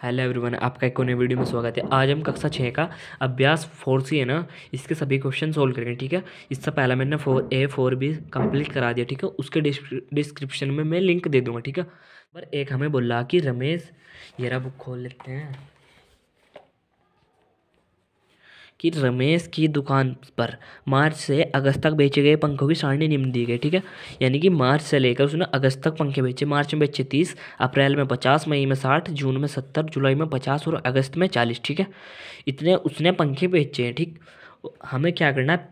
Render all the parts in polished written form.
Hello everyone, आपका एक नए वीडियो में स्वागत है। आज हम कक्षा 6 का अभ्यास 4C है ना, इसके सभी क्वेश्चन सोल्व करेंगे। ठीक है, इससे पहले मैंने 4A 4B कंप्लीट करा दिया। ठीक है, उसके डिस्क्रिप्शन में मैं लिंक दे दूंगा। ठीक है, पर एक हमें बोला कि रमेश, ये रहा बुक खोल लेते हैं, कि रमेश की दुकान पर मार्च से अगस्त तक बेचे गए पंखों की सारणी निम्न दी गई। ठीक है, यानी कि मार्च से लेकर उसने अगस्त तक पंखे बेचे। मार्च में बेचे 30, अप्रैल में 50, मई में 60, जून में 70, जुलाई में 50 और अगस्त में 40। ठीक है, इतने उसने पंखे बेचे हैं। ठीक, हमें क्या करना है,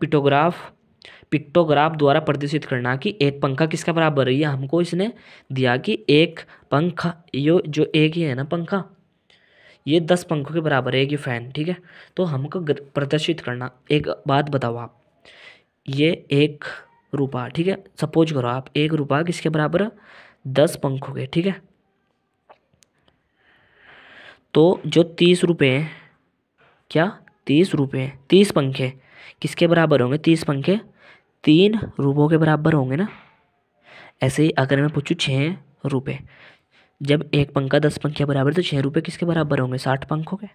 पिक्टोग्राफ द्वारा प्रदर्शित करना कि एक पंखा किसका बराबर है। ये हमको इसने दिया कि एक पंखा, यो जो एक ही है ना पंखा, ये 10 पंखों के बराबर है एक ये फैन। ठीक है, तो हमको प्रदर्शित करना। एक बात बताओ आप, ये 1 रुपया, ठीक है, सपोज करो आप 1 रुपया किसके बराबर है, 10 पंखों के। ठीक है, तो जो 30 रुपये हैं, क्या 30 रुपये, 30 पंखे किसके बराबर होंगे, 30 पंखे 3 रुपयों के बराबर होंगे ना। ऐसे ही अगर मैं पूछूँ 6 रुपये, जब एक पंखा 10 पंखे बराबर तो 6 रुपये किसके बराबर होंगे, 60 पंखों के।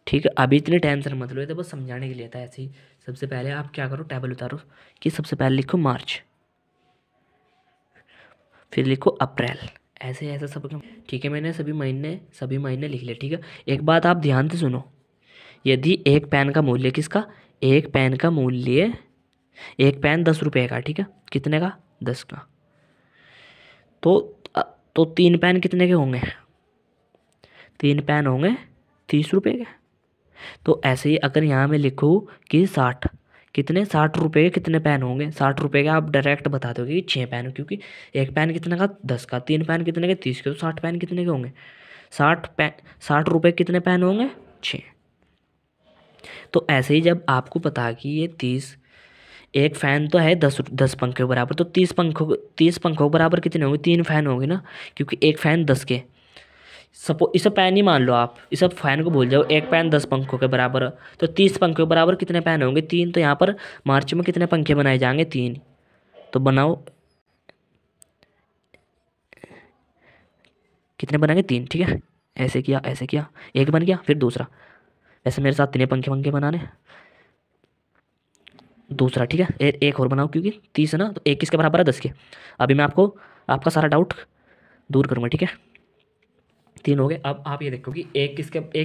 ठीक है, अभी इतनी टेंशन मत लो, ये तो बस समझाने के लिए था। ऐसे ही सबसे पहले आप क्या करो, टेबल उतारो कि सबसे पहले लिखो मार्च, फिर लिखो अप्रैल, ऐसे ऐसे सब। ठीक है, मैंने सभी महीने लिख लिए। ठीक है, एक बात आप ध्यान से सुनो, यदि एक पेन का मूल्य किसका, एक पेन का मूल्य, एक पेन 10 रुपये का, ठीक है, कितने का, 10 का, तो तो 3 पेन कितने के होंगे, 3 पेन होंगे 30 रुपये के। तो ऐसे ही अगर यहाँ मैं लिखूँ कि 60, कितने 60 रुपये के कितने पेन होंगे, 60 रुपये के आप डायरेक्ट बता दोगे कि 6 पेन, क्योंकि एक पेन कितने का, 10 का, 3 पेन कितने के, 30 के, तो 60 पेन कितने के होंगे, 60 पेन, 60 रुपये कितने पेन होंगे, 6। तो ऐसे ही जब आपको पता कि ये 30, एक फैन तो है 10 पंखे के बराबर, तो 30 पंखों के बराबर कितने होंगे, 3 फैन होंगे ना, क्योंकि एक फैन 10 के। इसे पैन ही मान लो आप, इस फैन को भूल जाओ, एक पैन 10 पंखों के बराबर है, तो 30 पंखों के बराबर कितने पैन होंगे, 3। तो यहाँ पर मार्च में कितने पंखे बनाए जाएंगे, 3। तो बनाओ, कितने बनाएंगे, 3। ठीक है, ऐसे किया, एक बन गया, फिर दूसरा, ऐसे मेरे साथ 3 पंखे पंखे बनाने, दूसरा। ठीक है, एक और बनाओ, क्योंकि 30 है ना, तो एक किसके बराबर है, 10 के। अभी मैं आपको आपका सारा डाउट दूर करूँगा। ठीक है, 3 हो गए। अब आप ये देखो कि एक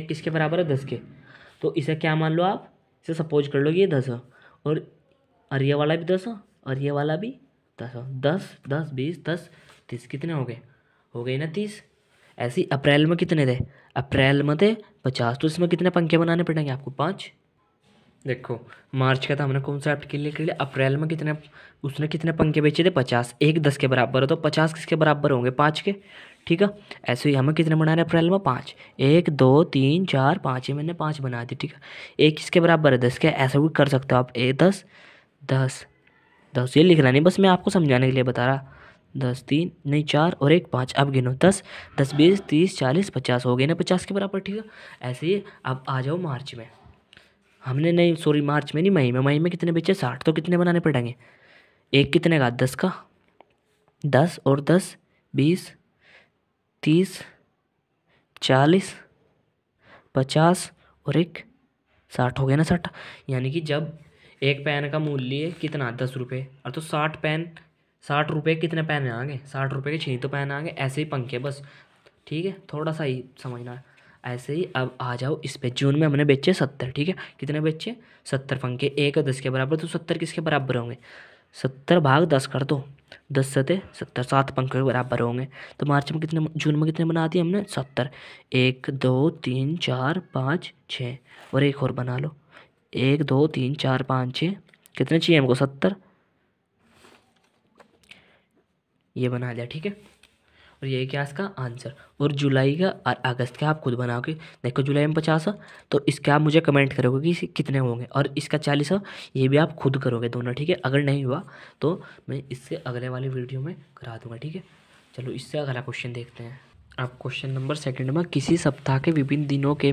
किसके बराबर है, 10 के। तो इसे क्या मान लो आप, इसे सपोज कर लो कि ये 10 है, और ये वाला भी 10 है, और ये वाला भी 10 है। 10 10 20 10 30, कितने हो गए ना, 30। ऐसे ही अप्रैल में कितने थे, अप्रैल में थे 50, तो इसमें कितने पंखे बनाने पड़ेंगे आपको, 5। देखो, मार्च का था हमने कॉन्सेप्ट क्लियर कर लिया। अप्रैल में कितने, उसने कितने पंखे बेचे थे, 50, एक 10 के बराबर है, तो 50 किसके बराबर होंगे, 5 के। ठीक है, ऐसे ही हमें कितने बना रहे हैं अप्रैल में, 5, 1 2 3 4 5, ये मैंने 5 बना दी। ठीक है, एक किसके बराबर है, 10 के। ऐसा भी कर सकते हो आप, 10 10 10, ये लिखना नहीं, बस मैं आपको समझाने के लिए बता रहा। 10 3 नहीं 4 और 1 5, अब गिनो, 10 10 20 30 40 50 हो गए ना, 50 के बराबर। ठीक है, ऐसे ही अब आ जाओ मार्च में, हमने नहीं, सॉरी मार्च में नहीं, मई में कितने बेचे, 60, तो कितने बनाने पड़ेंगे, एक कितने का, 10 का, 10 और 10 20 30 40 50 और एक 60, हो गया ना, 60। यानी कि जब एक पेन का मूल्य कितना, 10 रुपये, और तो 60 पेन, 60 रुपये कितने पेन आएंगे, 60 रुपये के 6 तो पेन आएंगे। ऐसे ही पंखे, बस। ठीक है, थोड़ा सा ही समझना है। ऐसे ही अब आ जाओ इस पे, जून में हमने बेचे 70। ठीक है, कितने बेचे, 70 पंखे, एक 10 के बराबर, तो 70 किसके बराबर होंगे, 70 भाग 10 कर दो, 10 सते 70, 7 पंखे के बराबर होंगे। तो मार्च में कितने, जून में कितने बना दिए हमने, 70, 1 2 3 4 5 6, और एक और बना लो, 1 2 3 4 5 6, कितने चाहिए हमको, 70, ये बना लिया। ठीक है, और ये क्या इसका आंसर। और जुलाई का और अगस्त का आप खुद बनाओगे। देखो, जुलाई में 50 है, तो इसका आप मुझे कमेंट करोगे कि कितने होंगे, और इसका 40 है, ये भी आप खुद करोगे दोनों। ठीक है, अगर नहीं हुआ तो मैं इससे अगले वाली वीडियो में करा दूंगा। ठीक है, चलो इससे अगला क्वेश्चन देखते हैं। अब क्वेश्चन नंबर सेकंड में, किसी सप्ताह के विभिन्न दिनों के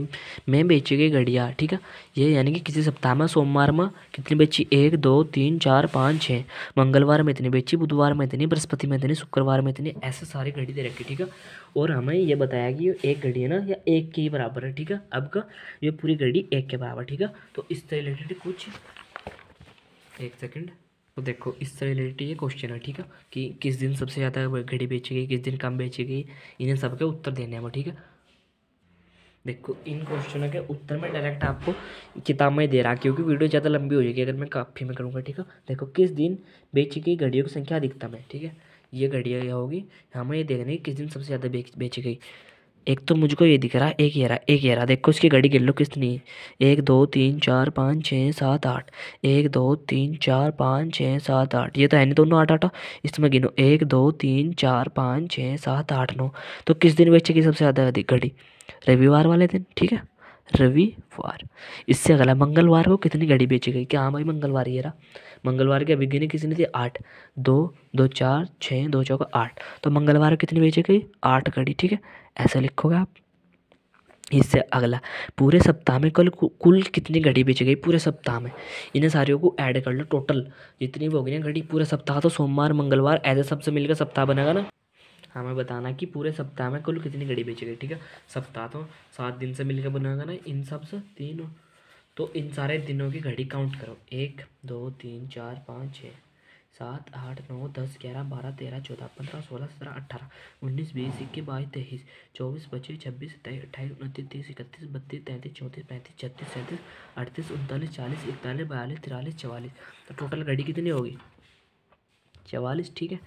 में बेची गई घड़ियाँ, ठीक है। ये यानी कि किसी सप्ताह में सोमवार में कितनी बेची, 1 2 3 4 5 6, मंगलवार में इतनी बेची, बुधवार में इतनी, बृहस्पति में इतनी, शुक्रवार में इतनी, ऐसे सारी घड़ी दे रखी, ठीक है। और हमें ये बताया कि ये एक घड़ी है ना या एक के ही बराबर है, ठीक है। अब का ये पूरी घड़ी एक के बराबर, ठीक है। तो इससे रिलेटेड कुछ, एक सेकेंड, तो देखो इससे रिलेटेड ये क्वेश्चन है, ठीक है, कि किस दिन सबसे ज़्यादा घड़ी बेची गई, किस दिन कम बेची गई, इन्हें सबके उत्तर देने हैं, ठीक है। देखो इन क्वेश्चनों के उत्तर में डायरेक्ट आपको किताब में दे रहा, क्योंकि वीडियो ज़्यादा लंबी हो जाएगी अगर मैं काफ़ी में करूँगा, ठीक है। देखो किस दिन बेची गई घड़ियों की संख्या अधिकतम है, ठीक है। ये घड़ियाँ यह होगी, हमें ये देखना है किस दिन सबसे ज़्यादा बेची गई। एक तो मुझको ये दिख रहा है, एक ये रहा, एक ये रहा, देखो इसकी घड़ी गिन लो कितनी है, 1 2 3 4 5 6 7 8, 1 2 3 4 5 6 7 8, ये तो है नहीं दोनों 8 8, इसमें गिनो 1 2 3 4 5 6 7 8 9। तो किस दिन बेचेगी सबसे ज़्यादा अधिक घड़ी, रविवार वाले दिन, ठीक है, रविवार। इससे अगला मंगलवार को कितनी घड़ी बेची गई, क्या हाँ भाई मंगलवार ये रहा, मंगलवार की अभी गिनी किसी थी 8, 2 2 4 6 2 4 8, तो मंगलवार को कितनी बेची गई, 8 घड़ी, ठीक है। ऐसा लिखोगे आप। इससे अगला, पूरे सप्ताह में कुल कितनी घड़ी बेची गई पूरे सप्ताह में, इन्हें सारियों को ऐड कर लो, टोटल जितनी भी होगी ना घड़ी पूरे सप्ताह, तो सोमवार मंगलवार ऐसे सबसे मिलकर सप्ताह बनेगा ना। हमें बताना कि पूरे सप्ताह में कुल कितनी घड़ी बेची गई, ठीक है। सप्ताह तो 7 दिन से मिलकर बनेगा ना, इन सब से 3, तो इन सारे दिनों की घड़ी काउंट करो, 1 2 3 4 5 6 7 8 9 10 11 12 13 14 15 16 17 18 19 20 21 22 23 24 25 26 27 28 29 30 31 32 33 34 35 36 37 38 39 40 41 42 43 44, तो टोटल घड़ी कितनी होगी, 44, ठीक है।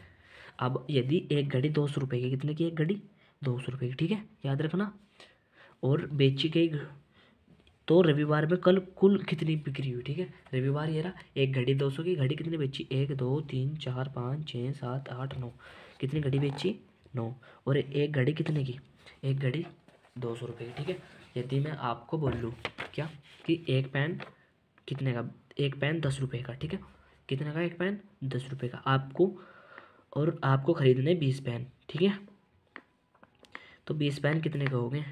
अब यदि एक घड़ी 200 रुपये की, कितने की एक घड़ी, 200 रुपये की, ठीक है, याद रखना। और बेची गई तो रविवार में कल कुल कितनी बिक्री हुई, ठीक है। रविवार ये रहा, एक घड़ी 200 की, घड़ी कितनी बेची, 1 2 3 4 5 6 7 8 9, कितनी घड़ी बेची, 9। और एक घड़ी कितने की, एक घड़ी 200 रुपये की, ठीक है। यदि मैं आपको बोल लूँ क्या कि एक पेन कितने का, एक पेन 10 रुपये का, ठीक है, कितने का एक पेन, 10 रुपये का आपको, और आपको ख़रीदने 20 पेन, ठीक है। तो 20 पेन कितने का हो गए,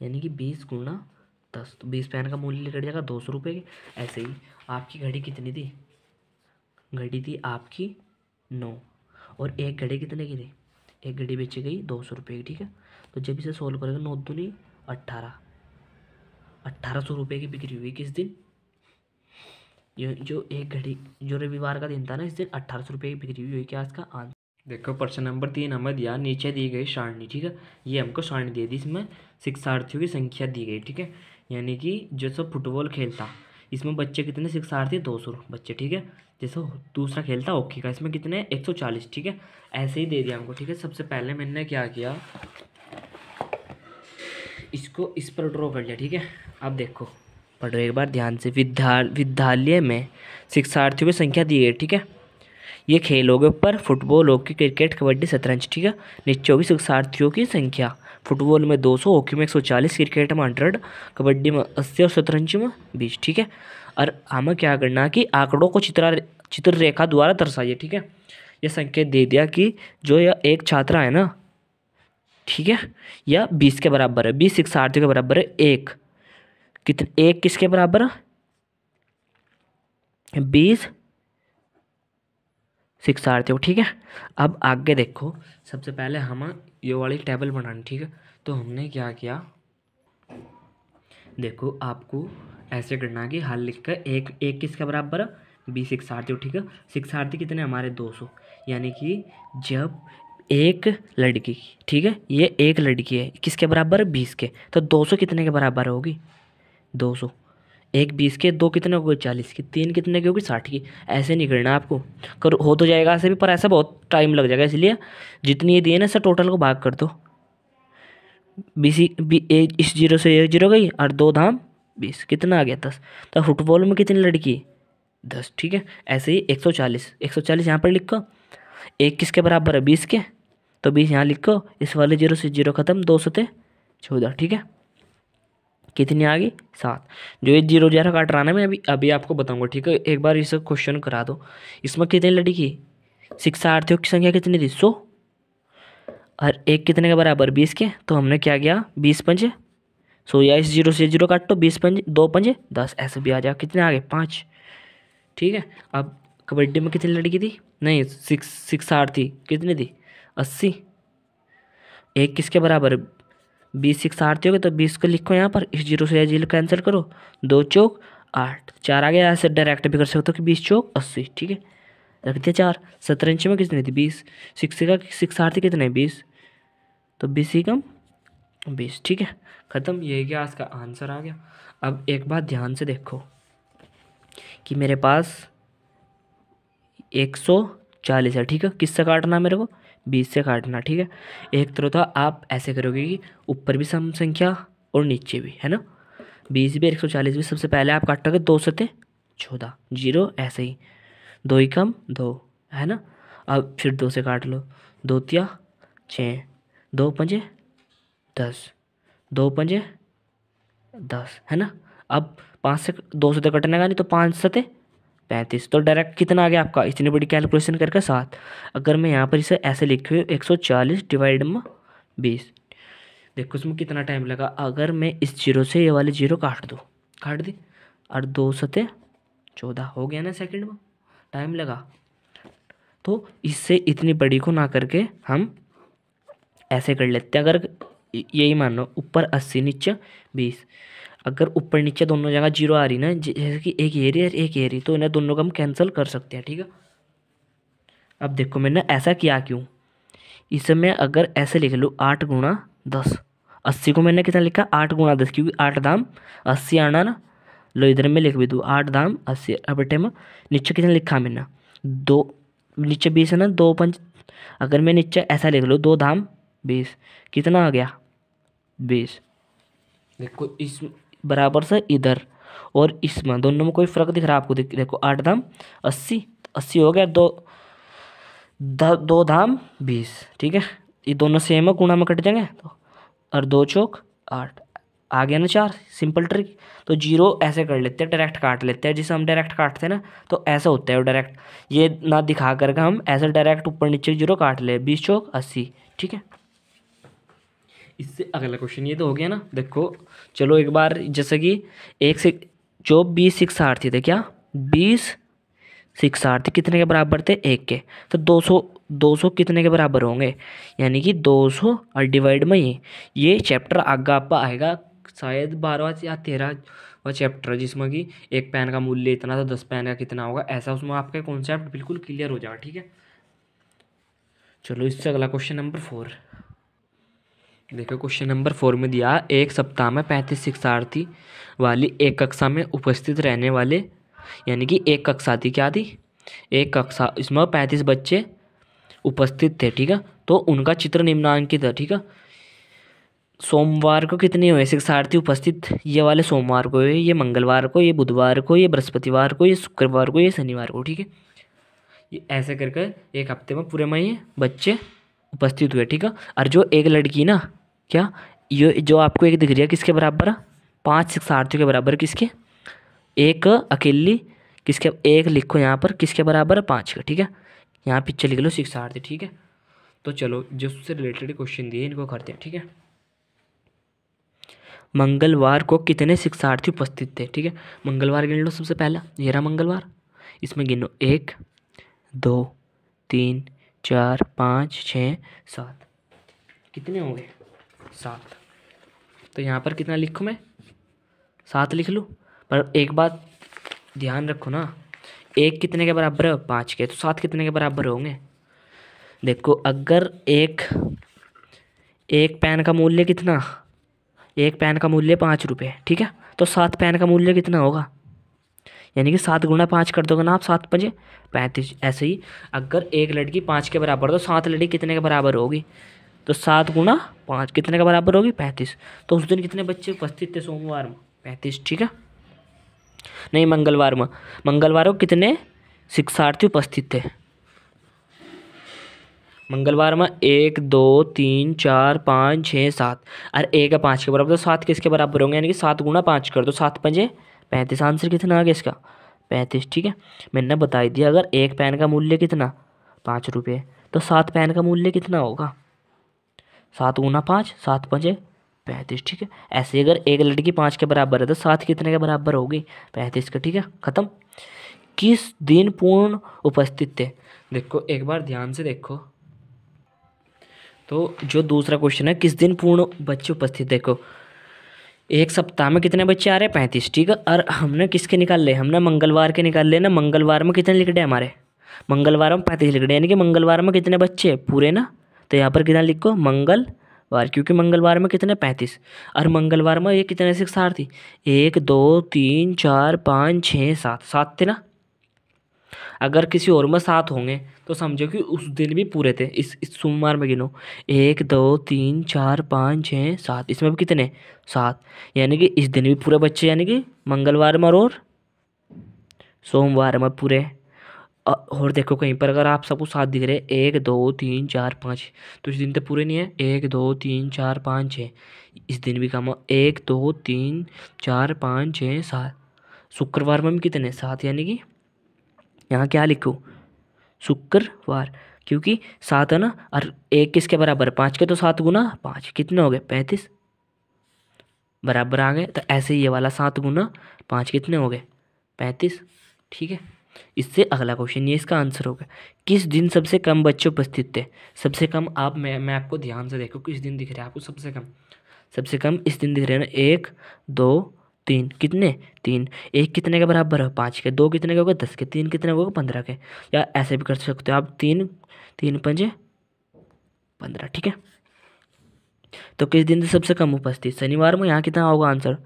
यानी कि 20 गुना 10, तो 20 पेन का मूल्य निकल जाएगा 200 रुपये की। ऐसे ही आपकी घड़ी कितनी थी, घड़ी थी आपकी 9, और एक घड़ी कितने की थी, एक घड़ी बेची गई 200 रुपये की, ठीक है। तो जब इसे सोल्व करेगा 9 दूनी 18, 1800 रुपये की बिक्री हुई किस दिन, ये जो एक घड़ी जो रविवार का दिन था ना, इस दिन 1800 रुपये की बिक्री हुई, क्या इसका आंसर। देखो प्रश्न नंबर 3 हमें दिया, नीचे दी गई सारणी, ठीक है, ये हमको सारणी दे दी, इसमें शिक्षार्थियों की संख्या दी गई, ठीक है। यानी कि जो सब फुटबॉल खेलता, इसमें बच्चे कितने शिक्षार्थी, 200 बच्चे, ठीक है। जैसे दूसरा खेलता हॉकी का, इसमें कितने 140, ठीक है। ऐसे ही दे दिया हमको, ठीक है। सबसे पहले मैंने क्या किया, इसको इस पर ड्रॉ कर लिया, ठीक है। अब देखो पढ़ो एक बार ध्यान से, विद्यालय में शिक्षार्थियों की संख्या दी गई, ठीक है। ये खेल हो गए ऊपर, फुटबॉल, हॉकी, क्रिकेट, कबड्डी, शतरंज, ठीक है। नीचे होगी शिक्षार्थियों की संख्या, फुटबॉल में 200, हॉकी में 140, क्रिकेट में 100, कबड्डी में 80 और शतरंज में 20, ठीक है। और हमें क्या करना है कि आंकड़ों को चित्र रेखा द्वारा दर्शाइए, ठीक है। ये संकेत दे दिया कि जो यह एक छात्र है ना, ठीक है, यह 20 के बराबर है, 20 शिक्षार्थियों के बराबर है, एक किसके बराबर है, 20 शिक्षार्थियों, ठीक है। अब आगे देखो, सबसे पहले हम ये वाली टेबल बनानी, ठीक है। तो हमने क्या किया, देखो आपको ऐसे करना कि हल लिखकर एक किसके बराबर है, 20 शिक्षार्थी, ठीक है। शिक्षार्थी कितने हमारे 200, यानी कि जब एक लड़की, ठीक है, ये एक लड़की है, किसके बराबर है, 20 के, तो 200 कितने के बराबर होगी, 200, एक 20 के, दो कितने हो गए 40 की, तीन कितने की होगी 60 की। ऐसे नहीं करना आपको, कर हो तो जाएगा ऐसे भी, पर ऐसा बहुत टाइम लग जाएगा, इसलिए जितनी ये दिए ना सर टोटल को भाग कर दो, 20 इस जीरो से एक जीरो गई, और 2 धाम 20, कितना आ गया 10। तो फुटबॉल में कितनी लड़की, 10, ठीक है। ऐसे ही 140, 140 यहाँ पर लिखो, एक किसके बराबर है, 20 के, तो 20 यहाँ लिखो, इस वाले जीरो से जीरो खत्म, 2 सते 14, ठीक है। कितनी आ गई 7, जो ये जीरो जीरो काट रहा ना, मैं अभी अभी आपको बताऊंगा, ठीक है। एक बार इसे क्वेश्चन करा दो, इसमें कितनी लड़की, शिक्षार्थियों की संख्या कितनी थी, 100, और एक कितने के बराबर 20 के, तो हमने क्या किया 20 पंजे, सो या इस जीरो से जीरो काट, तो 20 पंजे 2 पंजे 10, ऐसे भी आ जाएगा। कितने आ गए 5। ठीक है। अब कबड्डी में कितनी लड़की थी, नहीं 6 थी, कितनी थी 80। एक किसके बराबर 20 6 हो गए, तो 20 को लिखो यहाँ पर, इस जीरो से या जीरो कैंसिल करो, 2 चौक 8, 4 आ गया। ऐसे डायरेक्ट भी कर सकते हो कि 20 चौक 80। ठीक है, रख दिया 4। 17 इंच में कितनी थी 20, 6 थी, कितने 20, तो 20 ही कम 20। ठीक है, ख़त्म। ये क्या इसका आंसर आ गया। अब एक बात ध्यान से देखो कि मेरे पास 140 है। ठीक है, किससे काटना है मेरे को, 20 से काटना। ठीक है, एक तरह था आप ऐसे करोगे कि ऊपर भी सम संख्या और नीचे भी, है ना। 20 भी 140 भी, सबसे पहले आप काटोगे 2 सते 14, जीरो, ऐसे ही 2 ही कम 2, है ना। अब फिर 2 से काट लो, 2 तिया 6, 2 पंजे 10, 2 पंजे 10, है ना। अब 5 से 2 से तो कटने का नहीं, तो 5 सते 35, तो डायरेक्ट कितना आ गया आपका, इतनी बड़ी कैलकुलेशन करके 7। अगर मैं यहाँ पर इसे ऐसे लिखूँ 140 डिवाइड में 20, देखो इसमें कितना टाइम लगा। अगर मैं इस जीरो से ये वाली जीरो काट दूँ, काट दी, और 2 सते 14 हो गया ना, सेकंड में टाइम लगा। तो इससे इतनी बड़ी को ना करके हम ऐसे कर लेते हैं। अगर यही मान लो ऊपर 80 नीचे 20, अगर ऊपर नीचे दोनों जगह जीरो आ रही ना, जैसे कि एक ये रही और एक ये रही, तो इन्हें दोनों को हम कैंसिल कर सकते हैं। ठीक है, अब देखो मैंने ऐसा किया क्यों, इसे मैं अगर ऐसे लिख लूँ 8 × 10, 80 को मैंने कितना लिखा 8 × 10, क्योंकि 8 दाम 80 आना ना। लो इधर में लिख भी दूँ 8 दाम 80। अब बेटे में नीचे कितना लिखा मैंने 2, नीचे 20 है ना, 2 पंज, अगर मैं नीचे ऐसा लिख लूँ 2 दाम 20, कितना आ गया 20। देखो इस बराबर से इधर और इसमें दोनों में कोई फर्क दिख रहा है आपको, देखो 8 दाम 80, 80 हो गया, 2 दाम 20। ठीक है, ये दोनों सेम है, गुणा में कट जाएंगे, तो और 2 चौक 8 आ गया ना 4। Simple trick. तो जीरो ऐसे कर लेते हैं, डायरेक्ट काट लेते हैं, जिसे हम डायरेक्ट काटते हैं ना, तो ऐसा होता है डायरेक्ट, ये ना दिखा करके हम ऐसे डायरेक्ट ऊपर नीचे जीरो काट ले, 20 चौक 80। ठीक है, इससे अगला क्वेश्चन ये तो हो गया ना। देखो चलो एक बार, जैसे कि एक से जो 20 6 थे, क्या 20 6 कितने के बराबर थे 1 के, तो 200 कितने के बराबर होंगे, यानी कि 200 और डिवाइड में ये चैप्टर आगे आपका आएगा, शायद 12वां या 13वां चैप्टर, जिसमें कि एक पेन का मूल्य इतना, तो 10 पेन का कितना होगा, ऐसा उसमें आपका कॉन्सेप्ट बिल्कुल क्लियर हो जाएगा। ठीक है, चलो इससे अगला क्वेश्चन नंबर 4 देखो। क्वेश्चन नंबर 4 में दिया, एक सप्ताह में 35 शिक्षार्थी वाली एक कक्षा में उपस्थित रहने वाले, यानी कि एक कक्षा थी, क्या थी एक कक्षा, इसमें 35 बच्चे उपस्थित थे। ठीक है, तो उनका चित्र निम्नांकित है। ठीक है, सोमवार को कितने हुए शिक्षार्थी उपस्थित, ये वाले सोमवार को हुए, ये मंगलवार को, ये बुधवार को, ये बृहस्पतिवार को, ये शुक्रवार को, ये शनिवार को। ठीक है, ये ऐसे करके एक हफ्ते में पूरे में ये बच्चे उपस्थित हुए। ठीक है, और जो एक लड़की ना, क्या ये जो आपको एक दिख रही है किसके बराबर है, 5 शिक्षार्थियों के बराबर, किसके, एक अकेली, किसके, एक लिखो यहाँ पर किसके बराबर है 5 का। ठीक है, यहाँ पीछे लिख लो शिक्षार्थी। ठीक है, तो चलो जो उससे रिलेटेड क्वेश्चन दिए इनको करते हैं। ठीक है, मंगलवार को कितने शिक्षार्थी उपस्थित थे। ठीक है, मंगलवार गिन लो सबसे पहला, ये रहा मंगलवार, इसमें गिनो 1 2 3 4 5 6 7, कितने हो गए 7। तो यहाँ पर कितना लिखूँ मैं 7 लिख लूँ, पर एक बात ध्यान रखो ना, एक कितने के बराबर है 5 के, तो 7 कितने के बराबर होंगे। देखो अगर एक पेन का मूल्य कितना, एक पेन का मूल्य 5 रुपये। ठीक है, तो 7 पेन का मूल्य कितना होगा, यानी कि 7 × 5 कर दोगे ना आप, 7 × 5 = 35। ऐसे ही अगर एक लड़की 5 के बराबर, तो 7 लड़की कितने के बराबर होगी, तो 7 × 5 कितने के बराबर होगी 35। तो उस दिन कितने बच्चे उपस्थित थे सोमवार में 35। ठीक है, नहीं मंगलवार में, मंगलवार को कितने शिक्षार्थी उपस्थित थे, मंगलवार में 1 2 3 4 5 6 7, और एक है 5 के बराबर, तो 7 किसके बराबर होंगे, यानी कि 7 × 5 कर दो, 7 × 5 = 35। आंसर कितना आ गया इसका 35। ठीक है, मैंने बता दिया, अगर एक पेन का मूल्य कितना 5 रुपये, तो 7 पेन का मूल्य कितना होगा 7 गुना 5, 7 पंजे 35, ठीक है। ऐसे अगर एक लड़की 5 के बराबर है तो 7 कितने के बराबर होगी? 35 का, ठीक है। खत्म। किस दिन पूर्ण उपस्थित थे? देखो एक बार ध्यान से देखो, तो जो दूसरा क्वेश्चन है, किस दिन पूर्ण बच्चे उपस्थित, देखो एक सप्ताह में कितने बच्चे आ रहे हैं? 35, ठीक है। और हमने किसके निकाल ले? हमने मंगलवार के निकाल ले ना। मंगलवार में कितने लिख रहे हैं हमारे? मंगलवार में 35 लिख रहे हैं, यानी कि मंगलवार में कितने बच्चे पूरे ना। तो यहाँ पर कितना लिखो? मंगलवार, क्योंकि मंगलवार में कितने? 35। और मंगलवार में ये कितने से सार थी? 1 2 3 4 5 6 7, 7 थे ना। अगर किसी और में 7 होंगे तो समझो कि उस दिन भी पूरे थे। इस सोमवार में गिनो, 1 2 3 4 5 6 7, इसमें भी कितने? 7, यानी कि इस दिन भी पूरे बच्चे, यानी कि मंगलवार में और सोमवार में पूरे। और देखो कहीं पर अगर आप सबको 7 दिख रहे, 1 2 3 4 5, तो इस दिन तो पूरे नहीं है। 1 2 3 4 5 6, इस दिन भी कम, 1 2 3 4 5 6 7। शुक्रवार में भी कितने? 7, यानी कि यहाँ क्या लिखूँ? शुक्रवार, क्योंकि 7 है ना। और 1 किसके बराबर? 5 के, तो 7 गुना 5 कितने हो गए? 35, बराबर आ गए। तो ऐसे ये वाला 7 गुना 5 कितने हो गए? 35, ठीक है। इससे अगला क्वेश्चन, ये इसका आंसर होगा। किस दिन सबसे कम बच्चे उपस्थित थे? सबसे कम, आप मैं आपको ध्यान से देखो, किस दिन दिख रहा है आपको सबसे कम? सबसे कम इस दिन दिख रहे हैं ना। 1 2 3, कितने? 3। 1 कितने के बराबर है? 5 के। 2 कितने के होगा? 10 के। 3 कितने होगा? 15 के। या ऐसे भी कर सकते हो आप, 3 3 पंजे 15, ठीक है। तो किस दिन से सबसे कम उपस्थित? शनिवार में। यहाँ कितना होगा आंसर?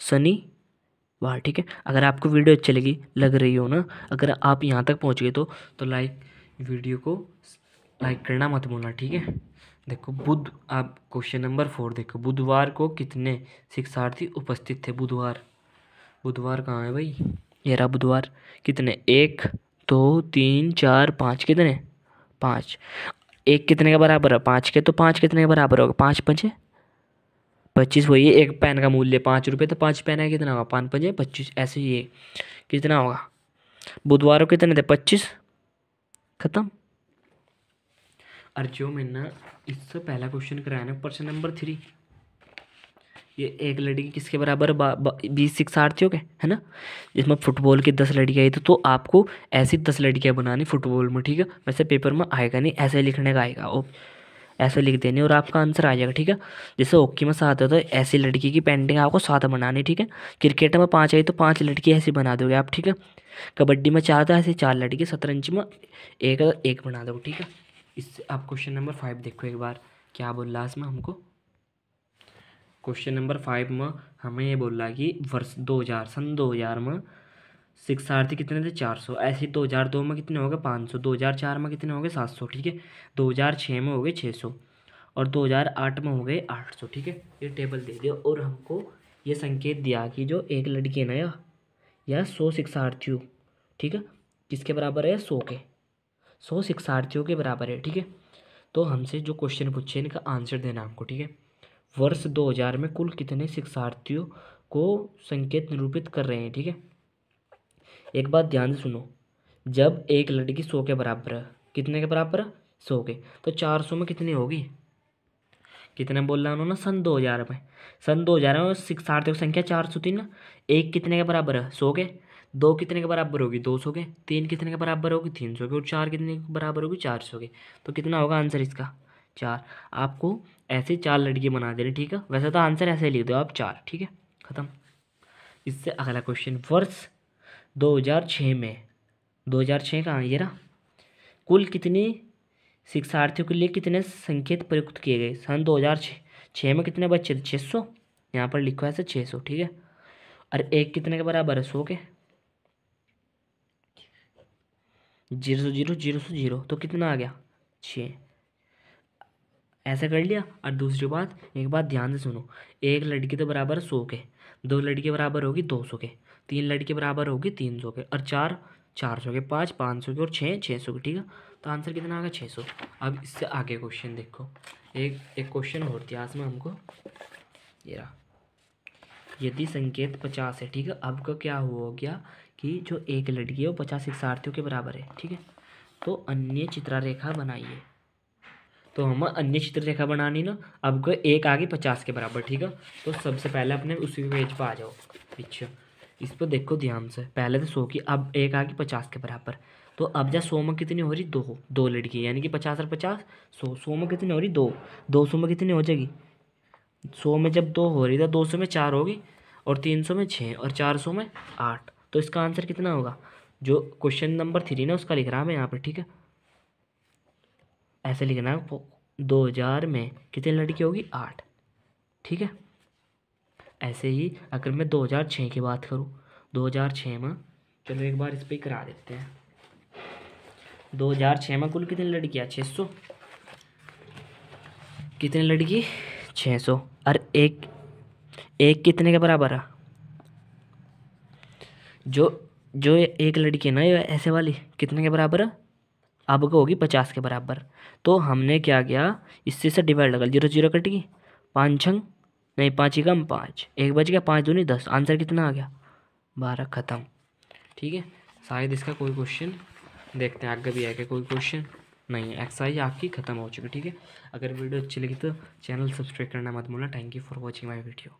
शनिवार, ठीक है। अगर आपको वीडियो अच्छी लगी, लग रही हो ना, अगर आप यहाँ तक पहुँच गए तो वीडियो को लाइक करना मत भूलना, ठीक है। देखो आप क्वेश्चन नंबर 4 देखो, बुधवार को कितने शिक्षार्थी उपस्थित थे? बुधवार, बुधवार कहाँ है भाई? ये रहा बुधवार। कितने? 1 2 3 4 5, कितने? 5। 1 कितने के बराबर है? 5 के, तो 5 कितने के बराबर होगा? 5 पंजे 25, वही है। एक पेन का मूल्य 5 रुपये, तो 5 पेन है, कितना होगा? 5 पंजे 25, ऐसे ही है। कितना होगा? बुधवार को कितने थे? 25, खत्म। और जो मैंने इससे पहला क्वेश्चन कराया ना, प्रश्न नंबर 3, ये एक लड़की किसके बराबर? 20 शिक्षार्थियों के, है ना। जिसमें फुटबॉल की 10 लड़कियाँ आई तो आपको ऐसी 10 लड़कियाँ बनानी फुटबॉल में, ठीक है। वैसे पेपर में आएगा नहीं, ऐसे लिखने का आएगा। ओ, ऐसे लिख देनी और आपका आंसर आ जाएगा, ठीक है। जैसे हॉकी में 7 है तो ऐसी लड़की की पेंटिंग आपको 7 बनानी, ठीक है। क्रिकेट में 5 आई तो 5 लड़की ऐसी बना दोगे आप, ठीक है। कबड्डी में 4 था, ऐसे 4 लड़की। शतरंज में एक एक बना दो, ठीक है। इससे आप क्वेश्चन नंबर 5 देखो एक बार, क्या बोल रहा है इसमें हमको। क्वेश्चन नंबर 5 में हमें ये बोल रहा है कि वर्ष 2000, सन 2000 में शिक्षार्थी कितने थे? 400। ऐसे 2002 में कितने हो गए? 500। 2004 में कितने हो गए? 700, ठीक है। 2006 में हो गए 600 और 2008 में हो गए 800, ठीक है। ये टेबल दे दिया और हमको ये संकेत दिया कि जो एक लड़की है ना, या 100 शिक्षार्थियों, ठीक है, किसके बराबर है? 100 के, 100 शिक्षार्थियों के बराबर है, ठीक है। तो हमसे जो क्वेश्चन पूछे इनका आंसर देना हमको, ठीक है। वर्ष 2000 में कुल कितने शिक्षार्थियों को संकेत निरूपित कर रहे हैं, ठीक है। एक बात ध्यान से सुनो, जब एक लड़की 100 के बराबर है, कितने के बराबर है? 100 के, तो 400 में कितनी होगी? कितने बोल रहा उन्होंने? सन 2000 में। सन 2000 में शिक्षार्थियों की संख्या 400 थी ना। एक कितने के बराबर है? 100 के। 2 कितने के बराबर होगी? 200 के। 3 कितने के बराबर होगी? 300 के। और 4 कितने के बराबर होगी? 400 के। तो कितना होगा आंसर इसका? 4। आपको ऐसे 4 लड़की बना देनी, ठीक है। वैसे तो आंसर ऐसे लिख दो आप, 4, ठीक है। खत्म। इससे अगला क्वेश्चन, वर्ष 2006 में, 2006 कहाँ है? ये रहा। कुल कितनी शिक्षार्थियों के लिए कितने संकेत प्रयुक्त किए गए? सन 2006 में कितने बच्चे थे? 600। यहाँ पर लिखो ऐसे 600, ठीक है। और एक कितने के बराबर है? 100 के। 0 0 0 0, तो कितना आ गया? 6। ऐसा कर लिया। और दूसरी बात, एक बात ध्यान से सुनो, एक लड़की तो बराबर 100 के, 2 लड़की बराबर होगी 200 के, 3 लड़की बराबर होगी 300 के, और 4 400 के, 5 500 के, और 6 600 के, ठीक है। तो आंसर कितना आ गया? 600। अब इससे आगे क्वेश्चन देखो, एक एक क्वेश्चन और इतिहास में हमको ये रहा। यदि संकेत 50 है, ठीक है, अब का क्या हो गया कि जो एक लड़की है वो 50 शिक्षार्थियों के बराबर है, ठीक है। तो अन्य चित्ररेखा बनाइए। तो हम अन्य चित्र रेखा बनानी ना। अब को एक आ गई 50 के बराबर, ठीक है। तो सबसे पहले अपने उसी पेज पर आ जाओ पीछे, इस पर देखो ध्यान से। पहले तो 100 की, अब एक आ गई 50 के बराबर। तो अब जा 100 में कितनी हो रही, दो लड़की, यानी कि 50 और 50 100। 100 में कितनी हो रही, 2। 200 में कितनी हो जाएगी, 100 में जब 2 हो रही तो 200 में 4 होगी, और 300 में 6, और 400 में 8। तो इसका आंसर कितना होगा, जो क्वेश्चन नंबर 3 ना उसका लिख रहा मैं यहाँ पर, ठीक है। ऐसे लिखना है, 2000 में कितनी लड़की होगी, 8, ठीक है। ऐसे ही अगर मैं 2006 की बात करूँ, 2006 में, चलो एक बार इस पर करा देते हैं। 2006 में कुल कितनी लड़कियाँ, 600। कितनी लड़की, 600। और एक एक कितने के बराबर है, जो जो एक लड़की है ना ये ऐसे वाली, कितने के बराबर है, अब को होगी 50 के बराबर। तो हमने क्या किया, इससे से डिवाइड लगा, 0 0 कट गई, 5 छंग नहीं, 5 ही कम 5, एक बच गया, 5 दूनी 10, आंसर कितना आ गया, 12। ख़त्म, ठीक है। शायद इसका कोई क्वेश्चन देखते हैं आगे भी है क्या कोई क्वेश्चन, नहीं, एक्सरसाइज आपकी ख़त्म हो चुकी, ठीक है। अगर वीडियो अच्छी लगी तो चैनल सब्सक्राइब करना मत भूलना। Thank you for watching my video.